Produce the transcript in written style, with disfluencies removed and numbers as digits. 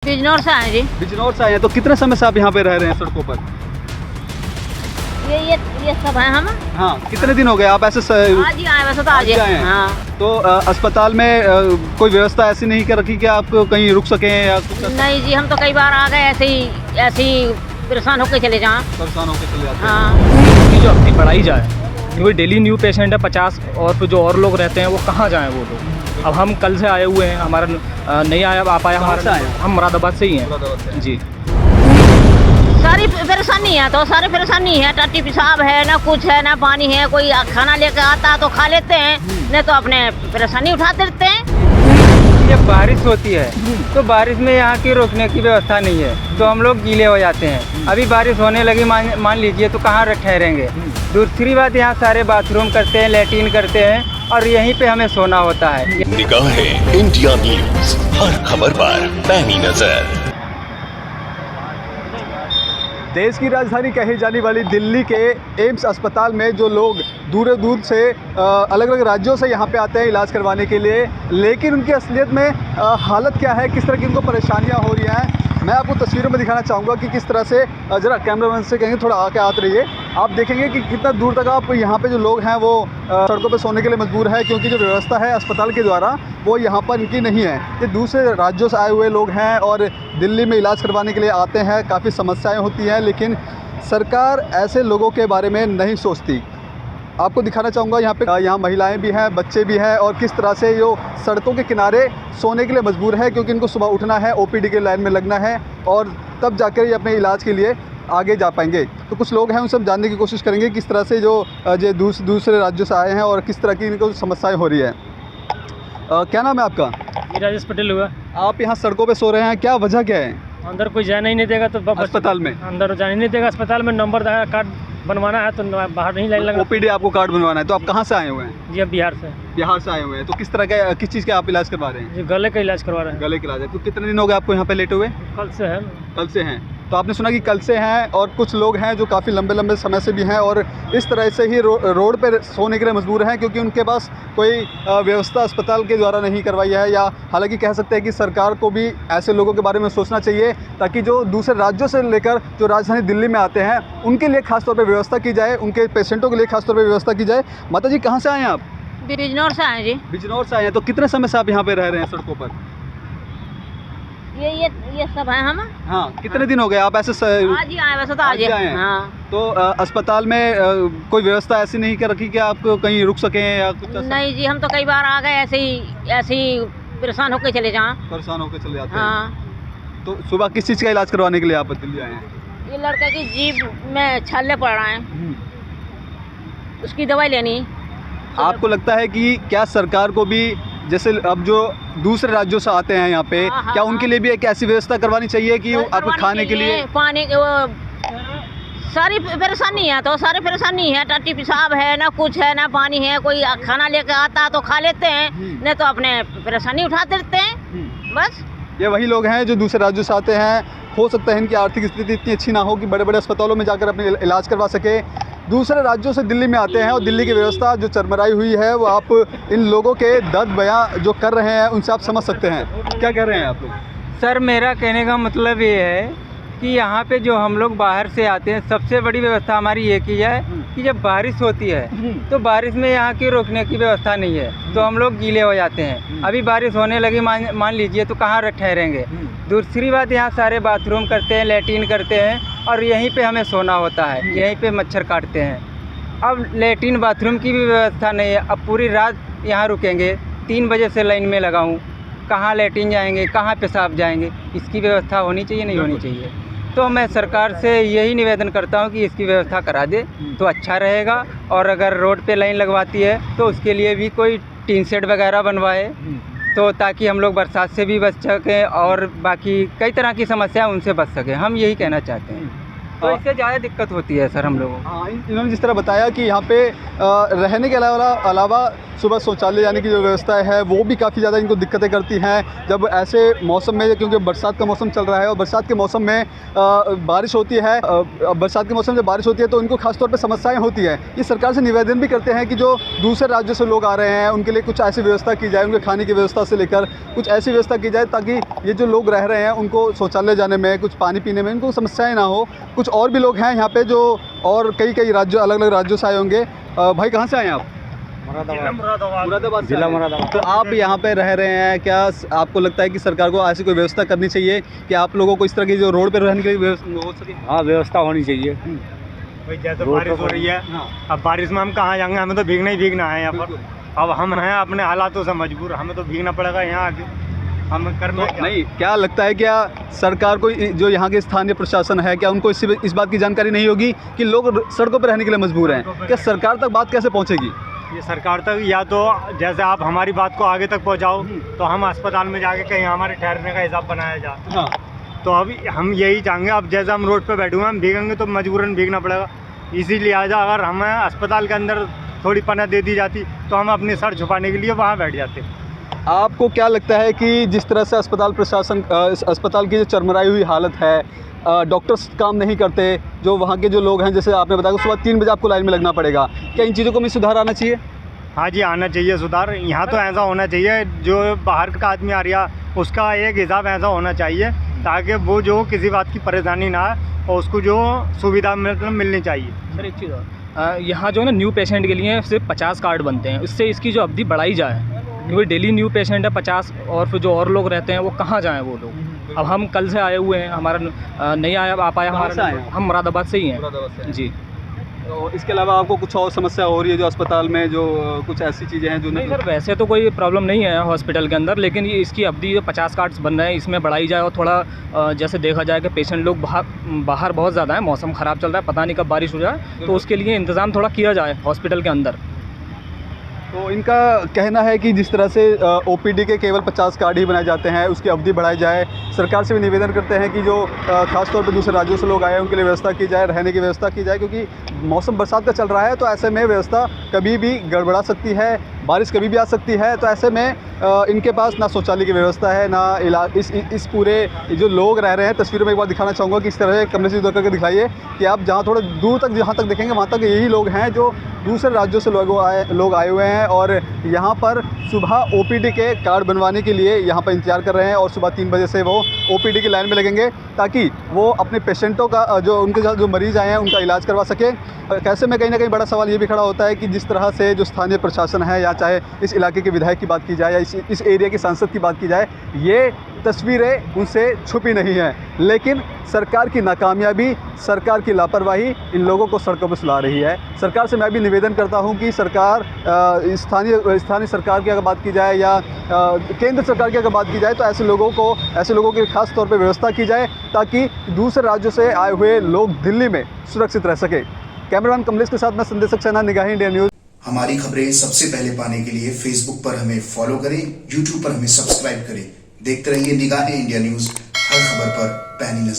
बिजनौर से आए जी। बिजनौर से आए हैं, तो कितने समय से आप यहाँ पे रह रहे हैं सड़कों पर? ये सब है हम। हाँ, कितने दिन हो गए आप ऐसे आज ही आए, वैसे तो आज ही आए हैं। हाँ। तो अस्पताल में कोई व्यवस्था ऐसी नहीं कर रखी कि आप कहीं रुक सकें या कुछ नहीं जी, हम तो कई बार आ गए ऐसे ही परेशान होकर चले जाएं। परेशान होकर चले जाते हैं? हाँ, की जो अपनी बढ़ाई जाए, क्योंकि डेली न्यू पेशेंट है 50 और फिर जो और लोग रहते हैं वो कहाँ जाएं वो लोग। अब हम कल से आए हुए हैं, हमारा नहीं आया आ पाया कहाँ से हमारा, आए हैं? हम मुरादाबाद से ही हैं मुरादाबाद से। जी। सारी परेशानी है, तो सारी परेशानी है। टट्टी पेशाब है, ना कुछ है, ना पानी है। कोई खाना लेकर आता तो खा लेते हैं, नहीं तो अपने परेशानी उठाते रहते हैं। जब बारिश होती है तो बारिश में यहाँ की रोकने की व्यवस्था नहीं है, तो हम लोग गीले हो जाते हैं। अभी बारिश होने लगी, मान लीजिए, तो कहाँ ठहरेंगे। दूसरी बात, यहाँ सारे बाथरूम करते हैं, लैट्रिन करते हैं और यहीं पे हमें सोना होता है। निगाहें इंडिया न्यूज, हर खबर पर पैनी नजर। देश की राजधानी कही जाने वाली दिल्ली के एम्स अस्पताल में जो लोग दूर दूर से अलग अलग राज्यों से यहाँ पे आते हैं इलाज करवाने के लिए, लेकिन उनकी असलियत में हालत क्या है, किस तरह की उनको परेशानियाँ हो रही हैं, मैं आपको तस्वीरों में दिखाना चाहूँगा कि किस तरह से। ज़रा कैमरामैन से कहेंगे थोड़ा आके आते रहिए, आप देखेंगे कि कितना दूर तक आप यहाँ पे जो लोग हैं वो सड़कों पे सोने के लिए मजबूर है, क्योंकि जो व्यवस्था है अस्पताल के द्वारा वो यहाँ पर इनकी नहीं है। ये दूसरे राज्यों से आए हुए लोग हैं और दिल्ली में इलाज करवाने के लिए आते हैं, काफ़ी समस्याएँ होती हैं, लेकिन सरकार ऐसे लोगों के बारे में नहीं सोचती। आपको दिखाना चाहूँगा यहाँ महिलाएं भी हैं, बच्चे भी हैं, और किस तरह से जो सड़कों के किनारे सोने के लिए मजबूर है, क्योंकि इनको सुबह उठना है, ओपीडी के लाइन में लगना है और तब जाकर ये अपने इलाज के लिए आगे जा पाएंगे। तो कुछ लोग हैं, उनसे हम जानने की कोशिश करेंगे किस तरह से जो दूसरे राज्यों से आए हैं और किस तरह की इनको समस्याएँ हो रही है। क्या नाम है आपका? राजेश पटेल हुआ। आप यहाँ सड़कों पर सो रहे हैं, क्या वजह क्या है? अंदर कोई जाने ही नहीं देगा तो अस्पताल में अंदर जाने नहीं देगा। अस्पताल में नंबर कार्ड बनवाना है तो बाहर नहीं लाइन लगा। ओपीडी आपको कार्ड बनवाना है, तो आप कहाँ से आए हुए हैं? जी, अब बिहार से। बिहार से आए हुए हैं, तो किस तरह का, किस चीज़ का आप इलाज करवा रहे हैं? जी, गले का इलाज करवा रहे हैं। गले का इलाज है। तो कितने दिन हो गए आपको यहाँ पे लेटे हुए? कल से है। कल से हैं। तो आपने सुना कि कल से हैं, और कुछ लोग हैं जो काफ़ी लंबे समय से भी हैं और इस तरह से ही रोड पर सोने के लिए मजबूर हैं, क्योंकि उनके पास कोई व्यवस्था अस्पताल के द्वारा नहीं करवाई है। या हालांकि कह सकते हैं कि सरकार को भी ऐसे लोगों के बारे में सोचना चाहिए, ताकि जो दूसरे राज्यों से लेकर जो राजधानी दिल्ली में आते हैं उनके लिए खासतौर पर व्यवस्था की जाए, उनके पेशेंटों के लिए खासतौर पर व्यवस्था की जाए। माता जी, कहाँ से आए हैं आप? बिजनौर से आए जी। बिजनौर से आए हैं, तो कितने समय से आप यहाँ पे रह रहे हैं सड़कों पर? ये सब है हम। हाँ, कितने दिन हो गए आप ऐसे आज ही आए, वैसे तो आज ही आए हैं। हाँ। तो अस्पताल में कोई व्यवस्था ऐसी नहीं कर रखी कि आप कहीं रुक सकें या कुछ ऐसा? नहीं जी, हम तो कई बार आ गए ऐसे ही परेशान होकर चले जाएं। परेशान होकर चले जाते हैं। हाँ, तो सुबह किस चीज़ का इलाज करवाने के लिए आप दिल्ली आए हैं? ये लड़के की जीभ में छाले पड़ रहे हैं, उसकी दवाई लेनी। आपको लगता है कि क्या सरकार को भी, जैसे अब जो दूसरे राज्यों से आते हैं यहाँ पे, हाँ, क्या उनके लिए भी एक ऐसी व्यवस्था करवानी चाहिए कि आपको खाने के लिए पानी के वो सारी परेशानी है, तो सारी परेशानी है। टट्टी पेशाब है, ना कुछ है, ना पानी है। कोई खाना लेकर आता तो खा लेते हैं, नहीं तो अपने परेशानी उठाते रहते हैं। बस ये वही लोग हैं जो दूसरे राज्यों से आते हैं। हो सकता है इनकी आर्थिक स्थिति इतनी अच्छी ना हो कि बड़े बड़े अस्पतालों में जाकर अपने इलाज करवा सके, दूसरे राज्यों से दिल्ली में आते हैं, और दिल्ली की व्यवस्था जो चरमराई हुई है वो आप इन लोगों के दर्द बयां जो कर रहे हैं उनसे आप समझ सकते हैं। क्या कह रहे हैं आप लोग? सर, मेरा कहने का मतलब ये है कि यहाँ पे जो हम लोग बाहर से आते हैं, सबसे बड़ी व्यवस्था हमारी ये की जाए कि जब बारिश होती है तो बारिश में यहाँ की रोकने की व्यवस्था नहीं है, तो हम लोग गीले हो जाते हैं। अभी बारिश होने लगी, मान लीजिए, तो कहाँ ठहरेंगे। दूसरी बात, यहाँ सारे बाथरूम करते हैं, लैट्रिन करते हैं और यहीं पे हमें सोना होता है, यहीं पे मच्छर काटते हैं। अब लैट्रिन बाथरूम की भी व्यवस्था नहीं है। अब पूरी रात यहाँ रुकेंगे, 3 बजे से लाइन में लगा हूँ, कहाँ लैट्रिन जाएंगे, कहाँ पेशाब जाएंगे। इसकी व्यवस्था होनी चाहिए, नहीं होनी चाहिए। तो मैं सरकार से यही निवेदन करता हूँ कि इसकी व्यवस्था करा दे तो अच्छा रहेगा, और अगर रोड पे लाइन लगवाती है तो उसके लिए भी कोई टीन शेड वगैरह बनवाए, तो ताकि हम लोग बरसात से भी बच सकें और बाकी कई तरह की समस्या उनसे बच सकें। हम यही कहना चाहते हैं। तो इससे ज़्यादा दिक्कत होती है सर हम लोगों को। हाँ, इन्होंने जिस तरह बताया कि यहाँ पे रहने के अलावा सुबह शौचालय जाने की जो व्यवस्था है वो भी काफ़ी ज़्यादा इनको दिक्कतें करती हैं जब ऐसे मौसम में, क्योंकि बरसात का मौसम चल रहा है और बरसात के मौसम में बारिश होती है। बरसात के मौसम में बारिश होती है तो इनको खासतौर पे समस्याएं होती हैं। ये सरकार से निवेदन भी करते हैं कि जो दूसरे राज्यों से लोग आ रहे हैं उनके लिए कुछ ऐसी व्यवस्था की जाए, उनके खाने की व्यवस्था से लेकर कुछ ऐसी व्यवस्था की जाए ताकि ये जो लोग रह रहे हैं उनको शौचालय जाने में, कुछ पानी पीने में इनको समस्याएँ ना हो। कुछ और भी लोग हैं यहाँ पे जो और कई राज्यों, अलग अलग राज्यों से आए होंगे। भाई कहाँ से आए हैं आप? मुरादाबाद जिला मुरादाबाद। तो आप यहाँ पे रह रहे हैं, क्या आपको लगता है कि सरकार को ऐसी कोई व्यवस्था करनी चाहिए कि आप लोगों को इस तरह की जो रोड पे रहने के लिए हो सके? हाँ, व्यवस्था होनी चाहिए। भाई जैसे बारिश हो रही है, अब बारिश में हम कहाँ जाएंगे, हमें तो भीगना ही भीगना है यहाँ पर। अब हम हैं अपने हालातों से मजबूर, हमें तो भीगना पड़ेगा यहाँ आके। हम करना तो नहीं, क्या लगता है क्या सरकार को, जो यहाँ के स्थानीय प्रशासन है, क्या उनको इस बात की जानकारी नहीं होगी कि लोग सड़कों पर रहने के लिए मजबूर हैं? क्या सरकार तक बात कैसे पहुँचेगी? ये सरकार तक, या तो जैसे आप हमारी बात को आगे तक पहुँचाओ तो हम अस्पताल में जाके कहीं हमारे ठहरने का हिसाब बनाया जाए। हाँ। तो अभी हम यही चाहेंगे, अब जैसे हम रोड पे बैठे हुए हैं, हम भीगेंगे तो मजबूरन भीगना पड़ेगा। इसीलिए अगर हमें अस्पताल के अंदर थोड़ी पनाह दे दी जाती तो हम अपनी सर छुपाने के लिए वहाँ बैठ जाते। आपको क्या लगता है कि जिस तरह से अस्पताल प्रशासन, अस्पताल की जो चरमराई हुई हालत है, डॉक्टर्स काम नहीं करते, जो वहाँ के जो लोग हैं, जैसे आपने बताया कि सुबह 3 बजे आपको लाइन में लगना पड़ेगा, क्या इन चीज़ों को में सुधार आना चाहिए? हाँ जी, आना चाहिए सुधार। यहाँ तो ऐसा होना चाहिए, जो बाहर का आदमी आ रहा उसका एक हिसाब ऐसा होना चाहिए ताकि वो जो किसी बात की परेशानी ना आए और उसको जो सुविधा मतलब मिलनी चाहिए। सर एक चीज़ और, यहाँ जो है ना न्यू पेशेंट के लिए सिर्फ 50 कार्ड बनते हैं, इससे इसकी जो अवधि बढ़ाई जाए, क्योंकि डेली न्यू पेशेंट है 50, और फिर जो और लोग रहते हैं वो कहाँ जाएँ वो लोग। अब हम कल से आए हुए हैं, हमारा नहीं आ पाया हमारा, हम मुरादाबाद से ही हैं जी। तो इसके अलावा आपको कुछ और समस्या हो रही है जो अस्पताल में, जो कुछ ऐसी चीज़ें हैं जो नहीं सर, वैसे तो कोई प्रॉब्लम नहीं है हॉस्पिटल के अंदर, लेकिन ये इसकी अवधि जो 50 कार्ड्स बन रहे हैं इसमें बढ़ाई जाए और थोड़ा जैसे देखा जाए कि पेशेंट लोग बाहर बहुत ज़्यादा है, मौसम ख़राब चल रहा है, पता नहीं कब बारिश हो जाए, तो उसके लिए इंतज़ाम थोड़ा किया जाए हॉस्पिटल के अंदर। तो इनका कहना है कि जिस तरह से ओपीडी के केवल 50 कार्ड ही बनाए जाते हैं, उसकी अवधि बढ़ाई जाए। सरकार से भी निवेदन करते हैं कि जो खासतौर पर दूसरे राज्यों से लोग आए हैं उनके लिए व्यवस्था की जाए, रहने की व्यवस्था की जाए, क्योंकि मौसम बरसात का चल रहा है तो ऐसे में व्यवस्था कभी भी गड़बड़ा सकती है, बारिश कभी भी आ सकती है। तो ऐसे में इनके पास ना शौचालय की व्यवस्था है, ना इलाज। इस पूरे जो लोग रह रहे हैं, तस्वीरों में एक बार दिखाना चाहूँगा कि इस तरह कमरे से उतर करके दिखाइए कि आप जहाँ थोड़ा दूर तक जहाँ तक देखेंगे वहाँ तक यही लोग हैं जो दूसरे राज्यों से लोग आए हुए हैं और यहाँ पर सुबह ओपीडी के कार्ड बनवाने के लिए यहाँ पर इंतजार कर रहे हैं और सुबह 3 बजे से वो ओपीडी की लाइन में लगेंगे ताकि वो अपने पेशेंटों का, जो उनके साथ जो मरीज़ आए हैं उनका इलाज करवा सकें। कैसे में कहीं ना कहीं बड़ा सवाल ये भी खड़ा होता है कि जिस तरह से जो स्थानीय प्रशासन है, या चाहे इस इलाके के विधायक की बात की जाए या इस एरिया के सांसद की बात की जाए, ये तस्वीरें उनसे छुपी नहीं हैं, लेकिन सरकार की नाकामयाबी, सरकार की लापरवाही इन लोगों को सड़कों पर सुला रही है। सरकार से मैं भी निवेदन करता हूं कि सरकार, स्थानीय सरकार की अगर बात की जाए या केंद्र सरकार की अगर बात की जाए तो ऐसे लोगों की खास तौर पर व्यवस्था की जाए ताकि दूसरे राज्यों से आए हुए लोग दिल्ली में सुरक्षित रह सके। कैमरामैन कमलेश के साथ मैं संदेश सक्सेना, निगाहें इंडिया न्यूज़। हमारी खबरें सबसे पहले पाने के लिए फेसबुक पर हमें फॉलो करें, यूट्यूब पर हमें सब्सक्राइब करें। देखते रहिए निगाहें इंडिया न्यूज़, हर खबर पर पैनी नजर।